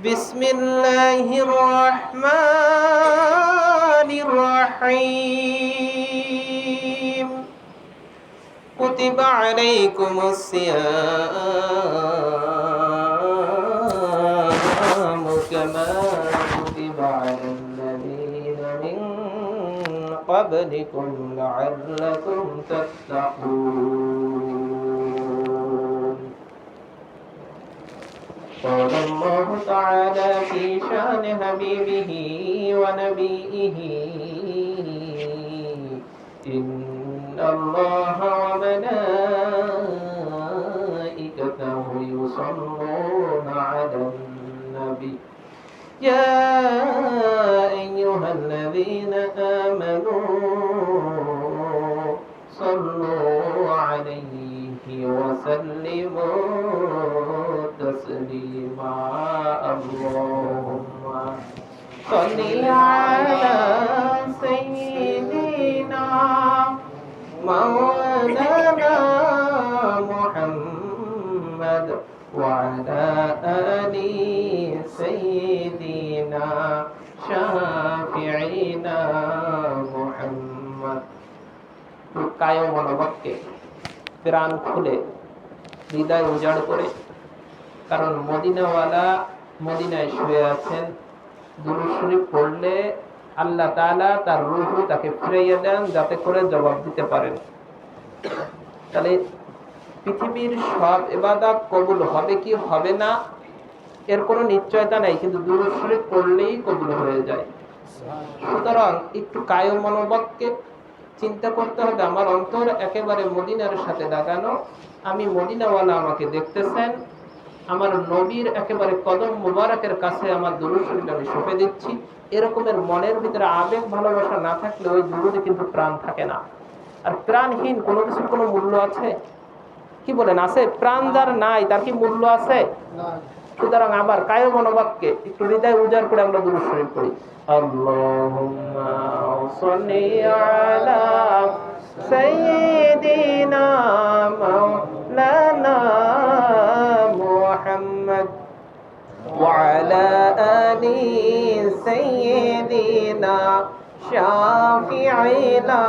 بسم الله الرحمن الرحيم كتب عليكم الصيام كما كتب على الذين من قبلكم لعلكم تتقون. قال الله تعالى في شان حبيبه ونبيه إن الله وملائكته يصلون على النبي يا أيها الذين آمنوا صلوا عليه وسلموا تسليما. اللهم صل على سيدنا مولانا محمد وعلى آل سيدنا شافعنا محمد. কায় মনোভাবকে প্রাণ খুলে হৃদয় উজাড় করে, কারণ মদিনাওয়ালা মদিনায় শুয়ে আছেন, দুরূদ শরীফ পড়লে আল্লাহ তাআলা তার রূহ তাকে ফিরিয়ে দেন যাতে করে জবাব দিতে পারেন। তাহলে পৃথিবীর সব ইবাদত কবুল হবে কি হবে না এর কোনো নিশ্চয়তা নাই, কিন্তু দুরূদ শরীফ পড়লেই কবুল হয়ে যায়। সুতরাং একটু কায় মনোভাবকে চিন্তা করতে হবে, আমার অন্তর একেবারে মদিনার সাথে লাগানো, আমি মদিনাওয়ালা আমাকে দেখতেছেন, আমার নবীর একেবারে কদম মুবারকের কাছে আমার দুরূদ শরীফ আমি সঁপে দিচ্ছি। এরকমের মনের ভিতরে আবেগ ভালোবাসা না থাকলে ওই দুরূদে কিন্তু প্রাণ থাকে না। আর প্রাণহীন কোনো কিছুর কোনো মূল্য আছে? কি বলেন, আছে? প্রাণ যার নাই তার কি মূল্য আছে? সুতরাং আবার কায় মনোভাবকে একটু হৃদয় উজাড় করে আমরা দুরূদ শরীফ পড়ি। আল্লাহুম্মা সাল্লি আলা সাইয়্যিদিনা মাওলানা মুহাম্মদ ওয়া আলা আলি সাইয়্যিদিনা শাফিঈনা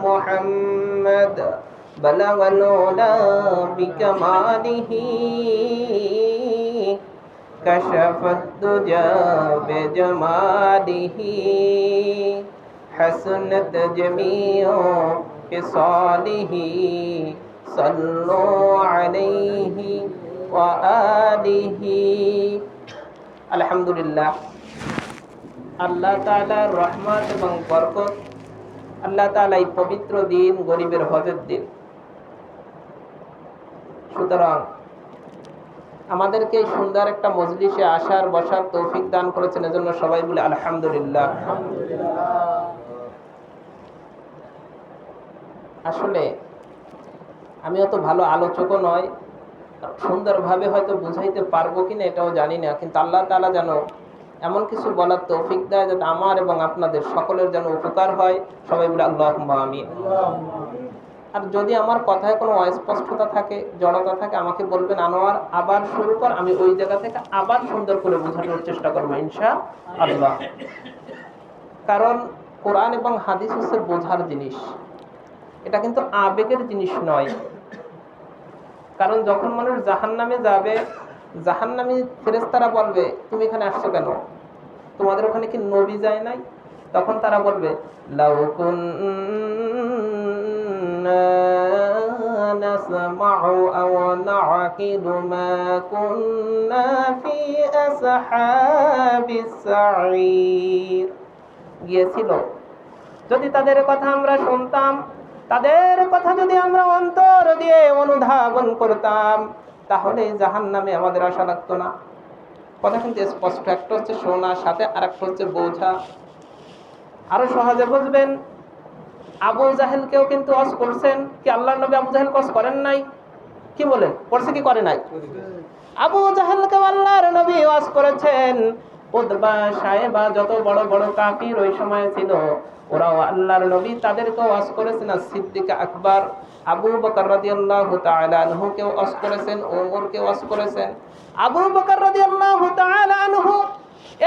মুহাম্মদ বালাগাল উলা বিকামালিহি كشفت الدجى بجماله حسنت جميع خصاله صلوا عليه وآله. আলহামদুলিল্লাহ, আল্লাহ তাআলার রহমত এবং বরকত, আল্লাহ তাআলা এই পবিত্র দিন গরিবের হজের দিন। সুতরাং আমাদেরকে সুন্দর একটা মজলিসে আসার বসার তৌফিক দান করেছেন, এজন্য সবাই বলে আলহামদুলিল্লাহ। আসলে আমি অত ভালো আলোচকও নয়, সুন্দরভাবে হয়তো বুঝাইতে পারবো কিনা এটাও জানি না, কিন্তু আল্লাহ তাআলা যেন এমন কিছু বলার তৌফিক দেয় যাতে আমার এবং আপনাদের সকলের যেন উপকার হয়। সবাই বলে আল্লাহুম্মা আমিন। আর যদি আমার কথায় কোনো অস্পষ্টতা থাকে, জড়তা থাকে, আমাকে বলবেন আনোয়ার আবার শুরু কর, আমি ওই জায়গা থেকে আবার সুন্দর করে বোঝানোর চেষ্টা করবো ইনশাআল্লাহ। কারণ কোরআন এবং হাদিস হচ্ছে বোঝার জিনিস, এটা কিন্তু আবেগের জিনিস নয়। কারণ যখন মানুষ জাহান্নামে যাবে, জাহান্নামী ফেরেশতারা বলবে তুমি এখানে আসছো কেন, তোমাদের ওখানে কি নবী যায় নাই? তখন তারা বলবে লাউ কুন্না নাসমাউ আও নাআকিলু মা কুন্না ফি আসহাবিস সাঈর। গিয়েছিল, যদি তাদের কথা আমরা শুনতাম, তাদের কথা যদি আমরা অন্তর দিয়ে অনুধাবন করতাম, তাহলে জাহান্নামে আমাদের আশা লাগতো না। কথা কিন্তু স্পষ্ট, একটা হচ্ছে শোনা, সাথে আর একটা হচ্ছে বোঝা। আরো সহজে বুঝবেন, আবু জাহেলকেও কিন্তু ওয়াজ করছেন কি আল্লাহর নবী? আবু জাহেল ওয়াজ করেন নাই? কি বলেন, করছে কি করে নাই? আবু জাহেলকে আল্লাহর নবী ওয়াজ করেছেন। উতবা সাহেবা যত বড় বড় কাফির ওই সময় ছিল, ওরাও আল্লাহর নবী তাদেরকেও ওয়াজ করেছেন। আর সিদ্দিক আকবর আবু বকর রাদিয়াল্লাহু তাআলা আনহুকেও ওয়াজ করেছেন, ওমরকে ওয়াজ করেছেন। আবু বকর রাদিয়াল্লাহু তাআলা আনহু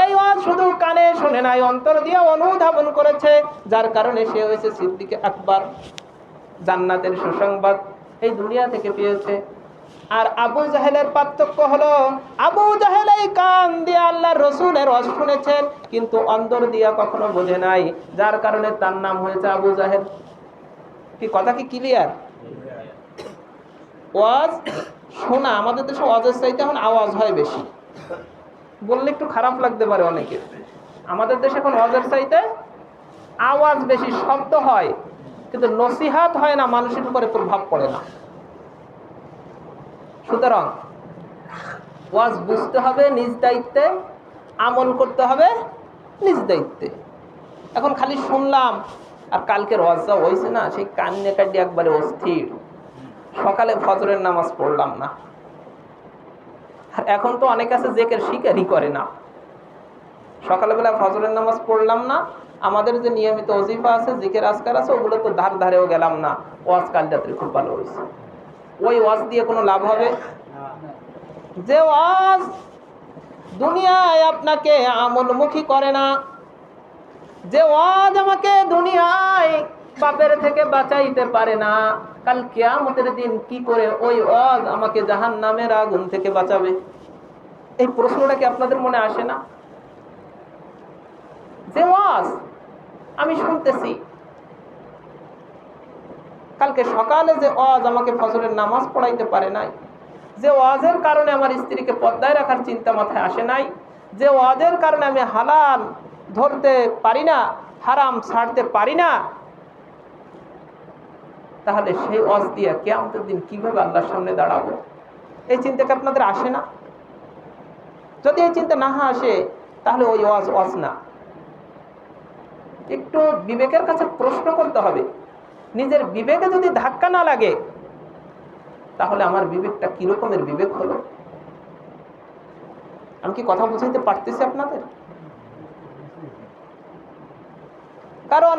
এই ওয়াজ শুধু কানে শুনে নাই, অন্তর দিয়ে অনুধাবন করেছে, যার কারণে সে হয়েছে সিদ্দিক আকবর। জান্নাতের সুসংবাদ এই দুনিয়া থেকে পেয়েছে। আর আবু জাহেলের পার্থক্য হলো, আবু জাহেল এই কান দিয়ে আল্লাহর রাসূলের ওয়াজ শুনেছেন, কিন্তু অন্তর দিয়ে কখনো বোঝে নাই, যার কারণে তার নাম হয়েছে আবু জাহেল। কি কথা কি ক্লিয়ার? ওয়াজ শোনা, আমাদের দেশে ওয়াজের চাইতে এখন আওয়াজ হয় বেশি। বললে একটু খারাপ লাগতে পারে অনেকে, আমাদের দেশে এখন ওয়াজের চাইতে আওয়াজ বেশি, শব্দ হয় কিন্তু নসিহাত হয় না, মানুষের উপরে প্রভাব পড়ে না। সুতরাং ওয়াজ বুঝতে হবে নিজ দায়িত্বে, আমল করতে হবে নিজ দায়িত্বে। এখন খালি শুনলাম, আর কালকের ওয়াজটা হয়েছে না, সেই কান্নে কাটি একবারে অস্থির, সকালে ফজরের নামাজ পড়লাম না। আর এখন তো অনেক আছে জেকের স্বীকারই করে না, সকালবেলা ফজরের নামাজ পড়লাম না, আমাদের যে নিয়মিত ওজিফা আছে, জিকির আজকার আছে, ওগুলো তো ধারেও গেলাম না, ওয়াজ কাল রাত্রে খুব ভালো হয়েছে। ওই ওয়াজ দিয়ে কোনো লাভ হবে? যে ওয়াজ দুনিয়ায় আপনাকে আমলমুখী করে না, যে ওয়াজ আমাকে দুনিয়ায় পাপের থেকে বাঁচাইতে পারে না, কাল কিয়ামতের দিন কি করে ওই ওয়াজ আমাকে জাহান্নামের আগুন থেকে বাঁচাবে? এই প্রশ্নটা কি আপনাদের মনে আসে না? যে ওয়াজ আমি শুনতেছি, কালকে সকালে যে ওয়াজ আমাকে ফজরের নামাজ পড়াইতে পারে নাই, যে ওয়াজের কারণে আমার স্ত্রীকে পর্দায় রাখার চিন্তা মাথায় আসে নাই, যে ওয়াজের কারণে আমি হালাল ধরতে পারি না, হারাম ছাড়তে পারি না, তাহলে সেই ওয়াজ দিয়ে কিয়ামতের দিন কিভাবে আল্লাহর সামনে দাঁড়াবো? এই চিন্তা কি আপনাদের আসে না? যদি এই চিন্তা না আসে, তাহলে ওই ওয়াজ না। একটু বিবেকের কাছে প্রশ্ন করতে হবে। নিজের বিবেকে যদি ধাক্কা না লাগে, তাহলে আমার বিবেকটা কি রকমের বিবেক হলো? আমি কি কথা বুঝাইতে পারতেছি আপনাদের? কারণ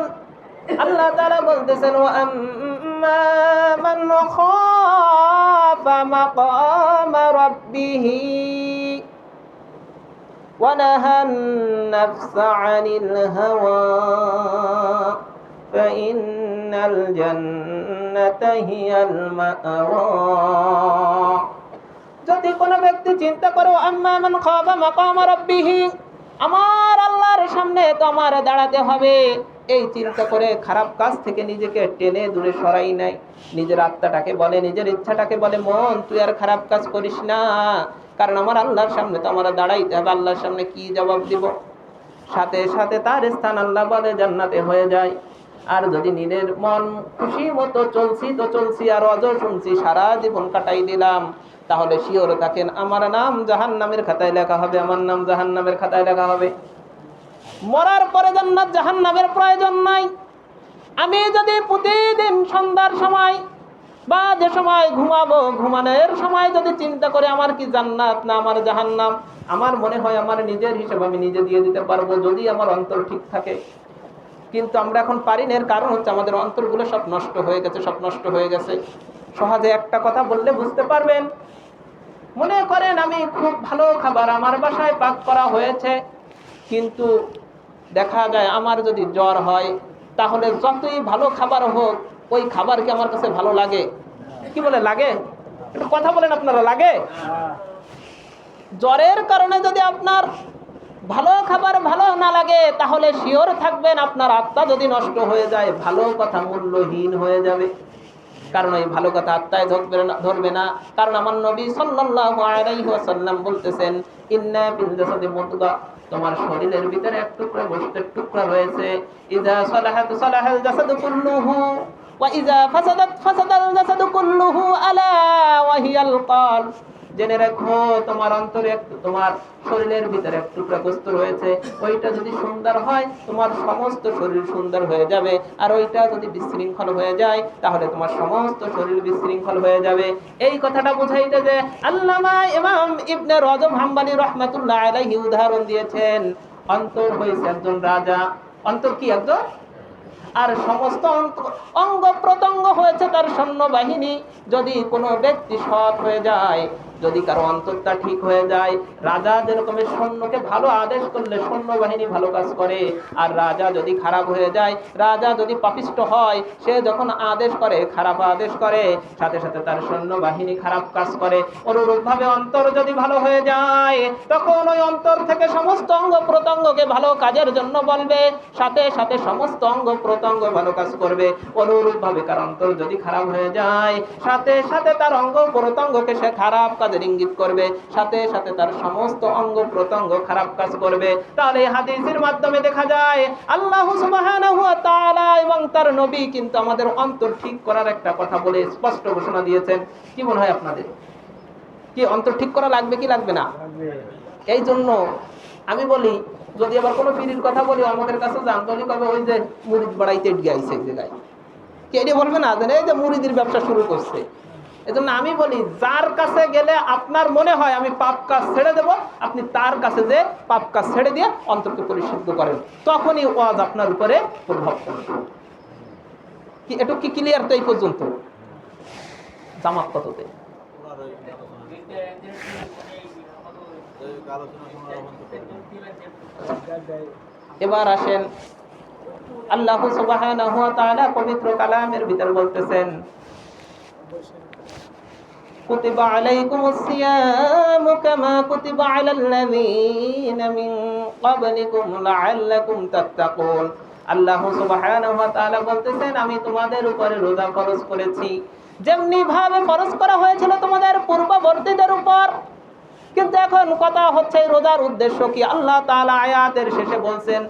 আল্লাহ তাআলা বলতেছেন, ওয়া আম্মা মান খাফা মাকামা রাব্বিহি ওয়া নাহান নাফসা আনিল হাওয়া ফাইন্নাল জান্নাতা হিয়াল মা'ওয়া। যদি কোনো ব্যক্তি চিন্তা করে, আম্মা মান খাফা মাকামা রাব্বিহি, আমার আল্লাহর সামনে তো আমার দাঁড়াতে হবে, এই চিন্তা করে খারাপ কাজ থেকে নিজেকে টেনে দূরে সরাই নাই, নিজের আত্মাটাকে বলে, নিজের ইচ্ছাটাকে বলে, মন তুই আর খারাপ কাজ করিস না, কারণ আমার আল্লাহর সামনে তো আমরা দাঁড়াইতে হবে, আল্লাহর সামনে কি জবাব দিব? সাথে সাথে তার স্থান আল্লাহ বলে জান্নাতে হয়ে যায়। আর যদি নিজের মন খুশি মতো চলছি আর অজর শুনছি, সারা জীবন কাটাই দিলাম, তাহলে শিওর থাকেন আমার নাম জাহান্নামের খাতায় লেখা হবে, আমার নাম জাহান্নামের খাতায় লেখা হবে। মরার পরে জান্নাত জাহান্নামের প্রয়োজন নাই। আমি যদি প্রতিদিন সন্ধ্যার সময় বা যে সময় ঘুমাবো, ঘুমানোর সময় যদি চিন্তা করে আমার কি জান্নাত না আমার জাহান্নাম, আমার মনে হয় আমার নিজের হিসাব আমি নিজে দিয়ে দিতে পারবো, যদি আমার অন্তর ঠিক থাকে। কিন্তু আমরা এখন পারি না, এর কারণ হচ্ছে আমাদের অন্তরগুলো সব নষ্ট হয়ে গেছে, সব নষ্ট হয়ে গেছে। সহজে একটা কথা বললে বুঝতে পারবেন। মনে করেন আমি খুব ভালো খাবার আমার বাসায় পাক করা হয়েছে, কিন্তু দেখা যায় আমার যদি জ্বর হয়, তাহলে যতই ভালো খাবার হোক, ওই খাবার কি আমার কাছে ভালো লাগে? কি বলে লাগে? একটু কথা বলেন আপনারা, লাগে? জ্বরের কারণে যদি আপনার ভালো খাবার ভালো না লাগে, তাহলে শিওর থাকবেন আপনার আত্মা যদি নষ্ট হয়ে যায়, ভালো কথা মূল্যহীন হয়ে যাবে। কারণ এই ভালো কথা আত্মায় ধরবে না। কারণ আমার নবী সাল্লাল্লাহু আলাইহি ওয়াসাল্লাম বলতেছেন, ইন্না ফিল জাসাদি মুদগা, তোমার শরীরের ভিতরে এক টুকরা গোশতের টুকরা রয়েছে, ইযা সালাহাত সালাহাল জাসাদু কুল্লুহু ওয়া ইযা ফাসাদাত ফাসাদাল জাসাদু কুল্লুহু আলা ওয়া হিয়াল কলব। জেনে রাখো, তোমার অন্তরে তোমার শরীরের ভিতরে এক টুকরা গোশত রয়েছে, ওইটা যদি সুন্দর হয় তোমার সমস্ত শরীর সুন্দর হয়ে যাবে, আর ওইটা যদি বিশৃঙ্খল হয়ে যায় তাহলে তোমার সমস্ত শরীর বিশৃঙ্খল হয়ে যাবে। এই কথাটা বোঝাইতে যে আল্লামা ইমাম ইবনে রজব হাম্বলি রাহমাতুল্লাহ আলাইহি উদাহরণ দিয়েছেন, অন্তর হয়েছে একজন রাজা। অন্তর কি একজন? আর সমস্ত অঙ্গ প্রত্যঙ্গ হয়েছে তার সৈন্যবাহিনী। যদি কোনো ব্যক্তি সৎ হয়ে যায়, যদি কারো অন্তরটা ঠিক হয়ে যায়, রাজা যেরকমের সৈন্যকে ভালো আদেশ করলে সৈন্যবাহিনী ভালো কাজ করে, আর রাজা যদি খারাপ হয়ে যায়, রাজা যদি পাপিষ্ট হয়, সে যখন আদেশ করে খারাপ আদেশ করে, সাথে সাথে তার সৈন্যবাহিনী খারাপ কাজ করে। অনুরূপভাবে অন্তর যদি ভালো হয়ে যায়, তখন ওই অন্তর থেকে সমস্ত অঙ্গ প্রত্যঙ্গকে ভালো কাজের জন্য বলবে, সাথে সাথে সমস্ত অঙ্গ প্রত্যঙ্গ ভালো কাজ করবে। অনুরূপভাবে কার অন্তর যদি খারাপ হয়ে যায়, সাথে সাথে তার অঙ্গ প্রত্যঙ্গকে সে খারাপ কাজের ইঙ্গিত করবে, সাথে সাথে তার সমস্ত অঙ্গ প্রত্যঙ্গ খারাপ কাজ করবে। তাহলে এই হাদিসের মাধ্যমে দেখা যায় আল্লাহ সুবহানাহু ওয়া তাআলা এবং তার নবী কিন্তু আমাদের অন্তর ঠিক করার একটা কথা বলে স্পষ্ট ঘোষণা দিয়েছেন। কি মনে হয় আপনাদের, কি অন্তর ঠিক করা লাগবে কি লাগবে না? এই জন্য আমি বলি, যদি আবার কোনো পীরের কথা বলি আমাদের কাছে যান, তাহলে কবে ওই যে মুরিদ বাড়াইতে গিয়েছে এই জায়গায়, কে বলবে না জানে এই যে মুরিদের ব্যবসা শুরু করছে। এজন্য আমি বলি, যার কাছে গেলে আপনার মনে হয় আমি পাপ কাজ ছেড়ে দেব, আপনি তার কাছে যে পাপ কাজ ছেড়ে দিয়ে অন্তরকে পরিশুদ্ধ করেন, তখনই ওয়াজ আপনার উপরে প্রভাব পড়বে। কি একটু কি ক্লিয়ার? তো এই পর্যন্ত জামাত কততে? এবার আসেন, আল্লাহ সুবহানাহু ওয়া তাআলা পবিত্র কালামের ভিতর বলতেছেন, কুতিবা আলাইকুমুস সিয়ামু কামা কুতিবা আলাল লাযীনা মিন ক্বাবলিকুম লাআল্লাকুম তাত্তাকুন। আল্লাহ সুবহানাহু ওয়া তাআলা বলতেছেন, আমি তোমাদের উপরে রোজা ফরজ করেছি যেমনি ভাবে ফরজ করা হয়েছিল তোমাদের পূর্ববর্তীদের উপর। কিন্তু এখন কথা হচ্ছে রোজার উদ্দেশ্য কি? আল্লাহ তাআলা আয়াতের শেষে বলছেন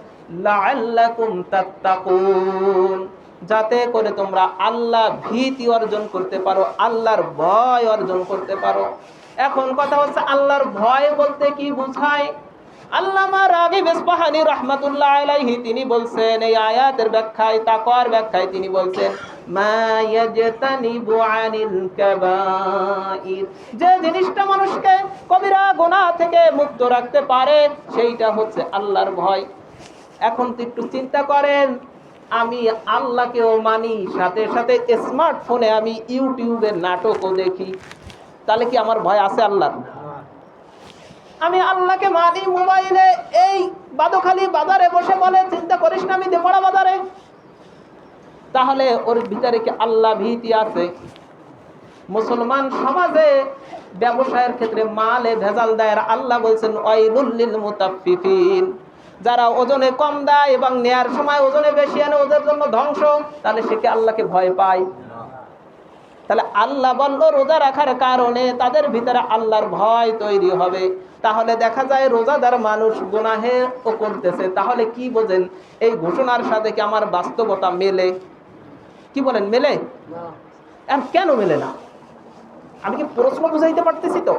লাআল্লাকুম তাত্তাকুন, যাতে করে তোমরা আল্লাহ ভীতি অর্জন করতে পারো, আল্লাহর ভয় অর্জন করতে পারো। এখন কথা হচ্ছে আল্লাহর ভয় বলতে কি বোঝায়? আল্লামা রাগিব ইসফাহানী রাহমাতুল্লাহ আলাইহি তিনি বলছেন এই আয়াতের ব্যাখ্যায়, তাকওয়ার ব্যাখ্যায় তিনি বলছেন, মা ইয়াজতানিবু আনিল কাবাইর, যে জিনিসটা মানুষকে কবিরা গুনাহ থেকে মুক্ত রাখতে পারে সেইটা হচ্ছে আল্লাহর ভয়। এখন তো একটু চিন্তা করেন, আমি আল্লাহকেও মানি, সাথে সাথে স্মার্টফোনে আমি ইউটিউবের নাটকও দেখি, তাহলে কি আমার ভয় আছে আল্লাহর? আমি আল্লাহকে মানি, মোবাইলে এই বাদখালি বাজারে বসে বলে চিন্তা করিস না আমি দেপাড়া বাজারে, তাহলে ওর ভিতরে কি আল্লাহ ভীতি আছে? মুসলমান সমাজে ব্যবসায়ের ক্ষেত্রে মালে ভেজাল দেয়, আল্লাহ বলছেন ওয়াইলুল লিল মুতাফফিফিন, যারা ওজনে কম দেয় এবং নেয়ার সময় ওজনে বেশি আনে ওদের জন্য ধ্বংস। তাহলে সে কি আল্লাহকে ভয় পায়? তাহলে আল্লাহ বলল রোজা রাখার কারণে তাদের ভিতরে আল্লাহর ভয় তৈরি হবে। তাহলে দেখা যায় রোজাদার মানুষ গুনাহে ও করতেছে, তাহলে কি বোঝেন এই ঘোষণার সাথে কি আমার বাস্তবতা মেলে? কি বলেন, মেলে? কেন মেলে না? আমি কি প্রশ্ন বুঝাইতে পারতেছি? তো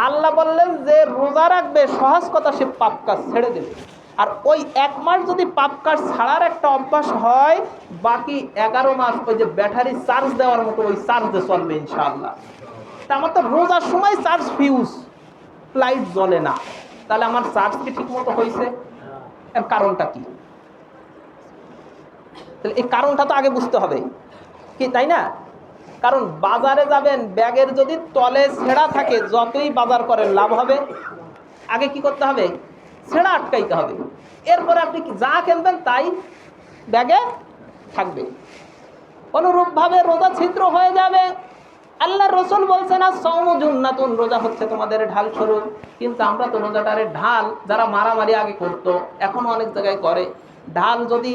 আল্লাহ বললেন যে রোজা রাখবে, সহজ কথা সে পাপ কাজ ছেড়ে দেবে, আর ওই এক মাস যদি পাপ কাজ ছাড়ার একটা অভ্যাস হয়, বাকি 11 মাস ওই যে ব্যাটারি চার্জ দেওয়ার মতো ওই চার্জে চলবে ইনশাআল্লাহ। তা আমার তো রোজার সময় চার্জ ফিউজ, লাইট জ্বলে না, তাহলে আমার চার্জ কি ঠিক মতো হয়েছে? এর কারণটা কি? তাহলে এই কারণটা তো আগে বুঝতে হবে, কি তাই না? কারণ বাজারে যাবেন, ব্যাগের যদি তলে ছেঁড়া থাকে যতই বাজার করেন লাভ হবে? আগে কি করতে হবে? ছেঁড়া আটকাইতে হবে, এরপরে আপনি যা কিনবেন তাই ব্যাগে থাকবে। অনুরূপভাবে রোজা ছিদ্র হয়ে যাবে। আল্লাহ রসুল বলছেন না সওমু জুন্নাতুন, রোজা হচ্ছে তোমাদের ঢাল স্বরূপ। কিন্তু আমরা তো রোজাটারে ঢাল, যারা মারামারি আগে করতো এখনো অনেক জায়গায় করে, ঢাল যদি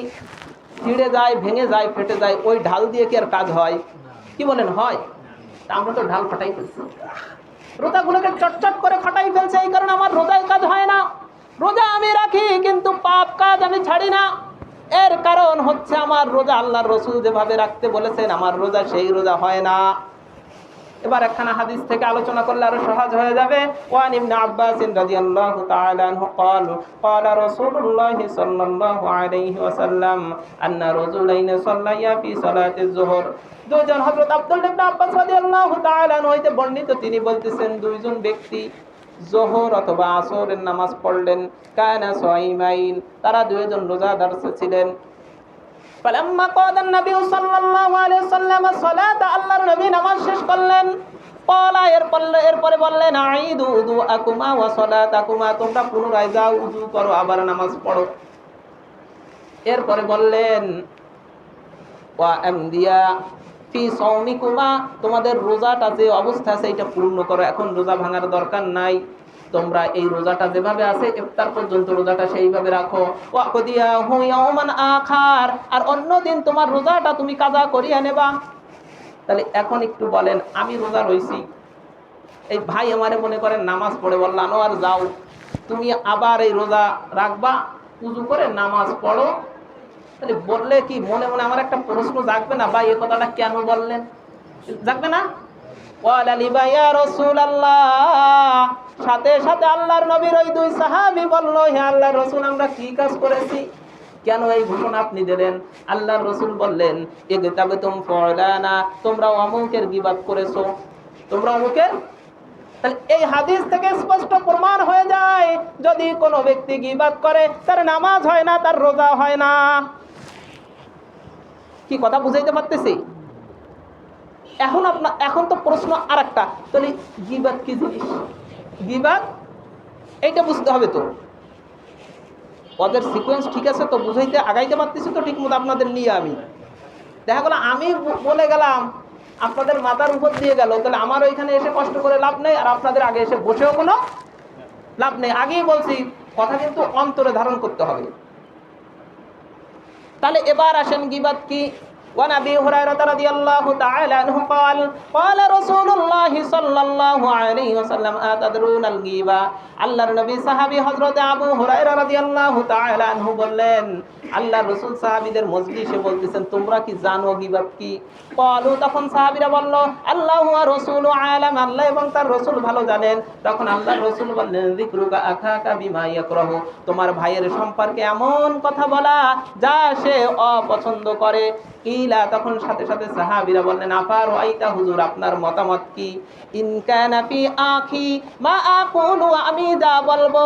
ছিঁড়ে যায়, ভেঙে যায়, ফেটে যায়, ওই ঢাল দিয়ে কি আর কাজ হয়? কি বলেন, হয়? তা আমরা তো ঢাল ফাটাই ফেলছি, রোজাগুলোকে চটচট করে ফাটাই ফেলছে, এই কারণে আমার রোজায় কাজ হয় না। রোজা আমি রাখি কিন্তু পাপ কাজ আমি ছাড়ি না। এর কারণ হচ্ছে আমার রোজা আল্লাহর রাসূল যেভাবে রাখতে বলেছেন আমার রোজা সেই রোজা হয় না। এবার একখানা হাদিস থেকে আলোচনা করলে আরো সহজ হয়ে যাবে। ওয়ান ইবনে আব্বাস রাদিয়াল্লাহু তাআলা আনহু قال قال رسول الله صلى الله عليه وسلم ان رجلين صليا في صلاه الظهر। দুইজন হযরত আব্দুল্লাহ ইবনে আব্বাস রাদিয়াল্লাহু তাআলা আনহু হইতে বর্ণিত, তিনি বলতেছেন দুইজন ব্যক্তি যোহর অথবা আসরের নামাজ পড়লেন। কানা সাইমাইন, তারা দুইজন রোজাদার ছিলেন। ফালাম্মা ক্বাদান নবী সাল্লাল্লাহু আলাইহি ওয়াসাল্লাম সালাত, আল্লাহর নবী নামাজ শেষ করলেন। ক্বালা এরপরে বললেন আইদু উযুআকুমা ওয়া সালাতাকুমা, তোমরা পুনরায় যাও, উযু করো, আবার নামাজ পড়ো। এরপরে বললেন ওয়া আমদিয়া ফি সাওমিকুমা, তোমাদের রোজাটা যে অবস্থা আছে এটা পূর্ণ করো, এখন রোজা ভাঙার দরকার নাই, তোমরা এই রোজাটা যেভাবে আছে ইফতার পর্যন্ত রোজাটা সেইভাবে রাখো। ওয়া কদিয়া হু ইয়াওমান আখার, আর অন্য দিন তোমার রোজাটা তুমি কাজা করিয়া নেবা। তাহলে এখন একটু বলেন, আমি রোজা রইছি, এই ভাই আমারে মনে করেন নামাজ পড়ে বলল আনোয়ার যাও তুমি আবার এই রোজা রাখবা, উযু করে নামাজ পড়ো, তাহলে বললে কি মনে মনে আমার একটা প্রশ্ন জাগবে না, ভাই এই কথাটা কেন বললেন? জাগবে না? ওয়ালা লিবা ইয়া রাসূলুল্লাহ, সাথে সাথে আল্লাহর নবীর ওই দুই সাহাবী বলল, হে আল্লাহর রাসূল, আমরা কি কাজ করেছি, কেন এই ঘোষণা আপনি দিলেন? আল্লাহর রাসূল বললেন ইগতাবাতুম ফুলানা, তোমরা অমুকের গীবাত করেছো, তোমরা অমুকের। তাহলে এই হাদিস থেকে স্পষ্ট প্রমাণ হয়ে যায়, যদি কোনো ব্যক্তি গীবাত করে তার নামাজ হয় না, তার রোজা হয় না। কি কথা বুঝাইতে পারতেছি? এখন তো প্রশ্ন আরেকটা, তাহলে গীবাত কি জিনিস? গীবাত এইটা বুঝতে হবে তো, ওদের সিকোয়েন্স ঠিক আছে তো, বুঝাইতে আগাইতে পারতেছি তো ঠিক মতো আপনাদের নিয়ে। আমি দেখা গেল আমি বলে গেলাম, আপনাদের মাথার উপর দিয়ে গেল, তাহলে আমার ওইখানে এসে কষ্ট করে লাভ নেই, আর আপনাদের আগে এসে বসেও কোনো লাভ নেই। আগেই বলছি, কথা কিন্তু অন্তরে ধারণ করতে হবে। তাহলে এবার আসেন গীবাত কি। وعن أبي هريرة رضي الله تعالى عنه قال قال رسول الله صلى الله عليه وسلم أتدرون الغيبة, আল্লাহর নবী সাহাবী হযরত আবু হুরায়রা রাদিয়াল্লাহু তাআলা আনহু বললেন, আল্লাহর রাসূল সাহাবীদের মজলিসে বলতেছেন, তোমরা কি জানো গীবাত কি? ক্বালু, তখন সাহাবীরা বলল, আল্লাহু ওয়া রাসূলু আলাম, আল্লাহ এবং তার রাসূল ভালো জানেন। তখন আল্লাহর রাসূল বললেন, যিকরুকা আখাকা বিমা ইয়াকরাহু, তোমার ভাইয়ের সম্পর্কে এমন কথা বলা যা সে অপছন্দ করে। কিলা, তখন সাথে সাথে সাহাবীরা বললেন, আফারু আইতা, হুজুর আপনার মতামত কি? ইন কানা ফি আখি মা আকুলু, আমি যা বলবো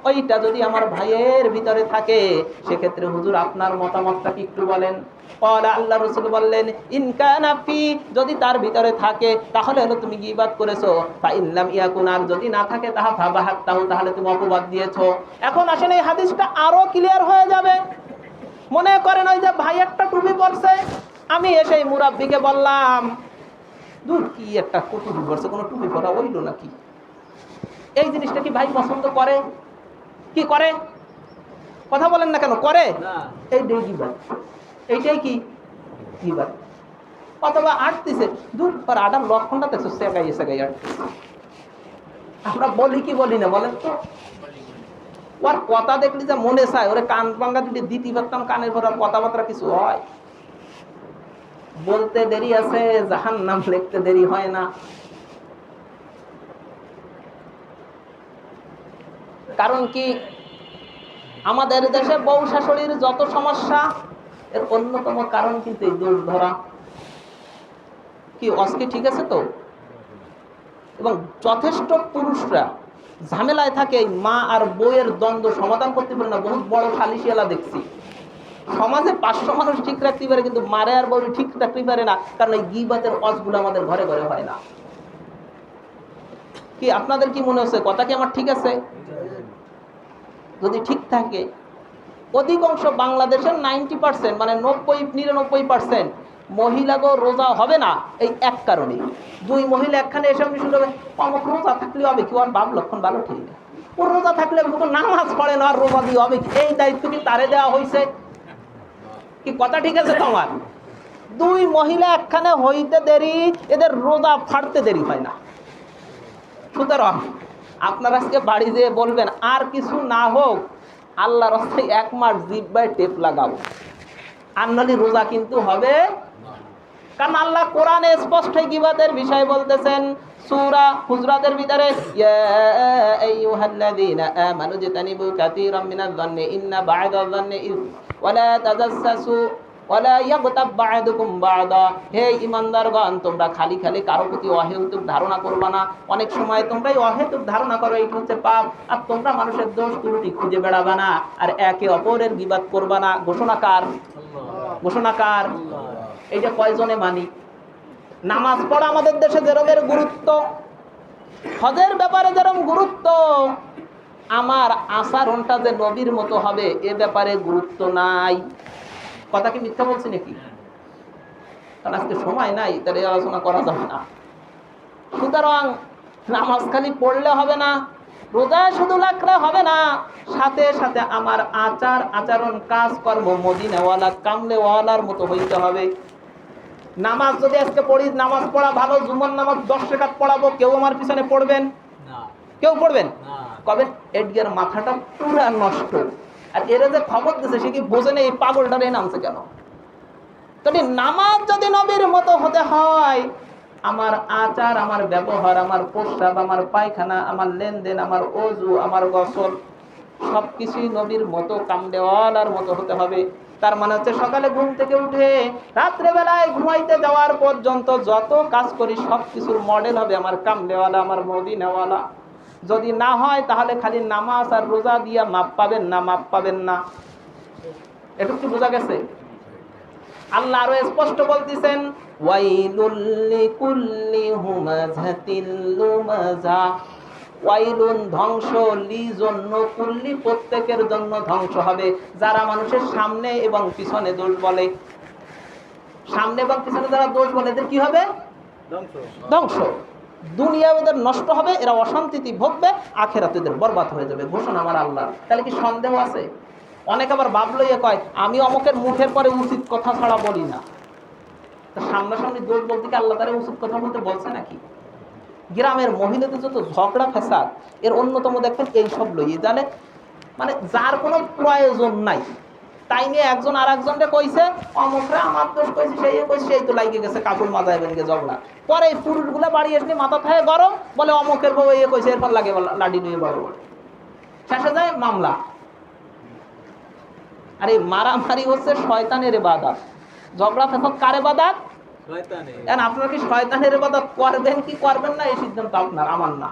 ওইটা যদি আমার ভাইয়ের ভিতরে থাকে, সেক্ষেত্রে হুজুর আপনার মতামতটা কি একটু বলেন। ক্বালা, আল্লাহ রাসূল বললেন, ইন কানা ফি, যদি তার ভিতরে থাকে তাহলে হলো তুমি গীবাত করেছো, ফা ইন লাম ইয়াকুন, আর যদি না থাকে তাহা ফাবাহাত্তাহু, তাহলে তুমি অপবাদ দিয়েছো। এখন আসেন এই হাদিসটা আরো ক্লিয়ার হয়ে যাবে। মনে করেন ওই যে ভাই একটা টুপি পরছে, আমি এসে মুরাব্বিকে বললাম, দূর কি একটা টুপি পরছে, কোনো টুপি পরা হইল নাকি? এই জিনিসটা কি ভাই পছন্দ করে? কি করে? কথা বলেন না কেন, করে? এইটাই গীবাত, এইটাই কি গীবাত। অথবা আটতেছে, দূর পর আটার লক্ষণটা দেখছো, সেগাই সেগাই আটতেছে। আমরা বলি কি বলি না বলেন তো? ওর কথা দেখলি যে মনে চায় ওরে কান পাঙ্গা যদি দিতে পারতাম, কানের পর আর কথাবার্তা কিছু হয়। বলতে দেরি আছে, জাহান্নাম লিখতে দেরি হয় না। কারণ কি, আমাদের দেশে বউ শাশুড়ির যত সমস্যা, এর অন্যতম কারণ কিন্তু এই দোষ ধরা। কি অস্কি ঠিক আছে তো? এবং যথেষ্ট পুরুষরা ঝামেলায় থাকে, এই মা আর বউয়ের দ্বন্দ্ব সমাধান করতে পারে না। বহুত বড় সালিশিয়ালা দেখছি সমাজে, 500 মানুষ ঠিক রাখতে পারে, কিন্তু মারে আর বউ ঠিক রাখতে পারে না, কারণ এই গীবাতের অজগুলো আমাদের ঘরে ঘরে হয় না। কি আপনাদের কি মনে হচ্ছে, কথা কি আমার ঠিক আছে? যদি ঠিক থাকে, অধিকাংশ বাংলাদেশের 90%, মানে 90-99% মহিলাগো রোজা হবে না এই এক কারণে। দুই মহিলা একখানে এসে আমি শুনতে হবে, অমুক রোজা থাকলে হবে কি, ওর বাপ লক্ষণ ভালো, ঠিক না, ওর রোজা থাকলে নামাজ পড়ে না, আর রোজা দিয়ে হবে কি? এই দায়িত্ব কি তারে দেওয়া হয়েছে? কি কথা ঠিক আছে তোমার? দুই মহিলা একখানে হইতে দেরি, এদের রোজা ফাড়তে দেরি হয় না। সুতরাং আপনারা আজকে বাড়ি যেয়ে বলবেন, আর কিছু না হোক আল্লাহর রাস্তায় 1 মাস জিহ্বায় টেপ লাগাও, আর নাহলে রোজা কিন্তু হবে। কারণ আল্লাহ কোরআনে স্পষ্ট গীবাতের বিষয় বলতেছেন, সূরা হুজরাতের ভিতরে, ইয়া আইয়ুহাল্লাযীনা আমানু জাতানিবু কাসীরাম মিনায-যন্নি ইন্না বা'দায-যন্নি ওয়ালা তাজাসসু ওয়ালা ইয়াগতাব বা'দুকুম বা'দা, হে ঈমানদারগণ, তোমরা খালি খালি কারো প্রতি অহেতুক ধারণা করবা না। অনেক সময় তোমরাই অহেতুক ধারণা করো, এটা হচ্ছে পাপ। আর তোমরা মানুষের দোষ ত্রুটি খুঁজে বেড়াবা না, আর একে অপরের গীবাত করবা না। ঘোষণাকার, ঘোষণাকার। এইটা কয়জনে মানি? নামাজ পড়া আমাদের দেশে যেরকমের গুরুত্ব, হজের ব্যাপারে যেরকম গুরুত্ব, আমার আচরণটা যে নবীর মতো হবে এ ব্যাপারে গুরুত্ব নাই। কথা কি মিথ্যা বলছি নাকি? কারণ আজকে সময় নাই, তাহলে আলোচনা করা যাবে না। সুতরাং নামাজ খালি পড়লে হবে না, রোজা শুধু রাখলে হবে না, সাথে সাথে আমার আচার আচরণ কাজকর্ম মদিনাওয়ালা কামলেওয়ালার মতো হইতে হবে। নামাজ যদি আজকে পড়ি, নামাজ পড়া ভালো, জুমার নামাজ 10 রাকাত পড়াবো, কেউ আমার পিছনে পড়বেন? কেউ পড়বেন? কবেন এর মাথাটা পুরা নষ্ট। আর এরা যে খবর দিচ্ছে সে কি বোঝে না এই পাগলটারে নামছে কেন? তাহলে নামাজ যদি নবীর মতো হতে হয়, আমার আচার, আমার ব্যবহার, আমার প্রস্রাব, আমার পায়খানা, আমার লেনদেন, আমার ওযু, আমার গোসল সবকিছুই নবীর মতো কামদেওয়ালার মতো হতে হবে। তার মানে হচ্ছে সকালে ঘুম থেকে উঠে রাত্রে বেলায় ঘুমাইতে যাওয়ার পর্যন্ত যত কাজ করি সবকিছুর মডেল হবে আমার কামদেওয়ালা, আমার মদিনাওয়ালা। যদি না হয় তাহলে খালি নামাজ আর রোজা দিয়া মাপ পাবেন না, মাপ পাবেন না। এটুকু কি বোঝা গেছে? আল্লাহ আরো স্পষ্ট বলতেছেন, ওয়াইলুল লিকুল্লি হুমাযাতিল লুমাযা। ওয়াইলুন ধ্বংস, লি জন্য, কুল্লি প্রত্যেকের জন্য ধ্বংস হবে যারা মানুষের সামনে এবং পিছনে দোষ বলে। সামনে এবং পিছনে যারা দোষ বলে এদের কি হবে? ধ্বংস। দুনিয়া ওদের নষ্ট হবে, এরা অশান্তিতে ভোগবে, আখিরাতে এদের বরবাদ হয়ে যাবে, ঘোষণা আমার আল্লাহ। তাহলে কি সন্দেহ আছে? অনেক আবার ভাবলো কয় আমি অমুকের মুখের পরে উচিত কথা ছাড়া বলি না। সামনাসামনি দোষ বলতে কি আল্লাহ তাআলা উচিত কথা বলতে বলছে নাকি? গ্রামের মহিলাদের যত ঝগড়া ফ্যাসাদ এর অন্যতম দেখবেন এই সব লইয়ে জানে, মানে যার কোনো প্রয়োজন নাই তাই নিয়ে একজন আর একজনকে কইছে, অমুকরা আমার দোষ কইছে, সেই কইছে, সেই তো লাগিয়ে গেছে, কাপড় মাথায় বেরিয়ে ঝগড়া। পরে এই পুরুষগুলা বাড়ি এসে মাথা থাকে গরম, বলে অমুকের বউ এ কইছে, এরপর লাগে লাঠি নিয়ে বড় বড়, শেষে যায় মামলা। আর এই মারামারি হচ্ছে শয়তানের ইবাদত। ঝগড়া ফেসাদ কার ইবাদত? শয়তানের। আপনারা কি শয়তানের ইবাদত করবেন কি করবেন না এই সিদ্ধান্ত আপনার, আমার না।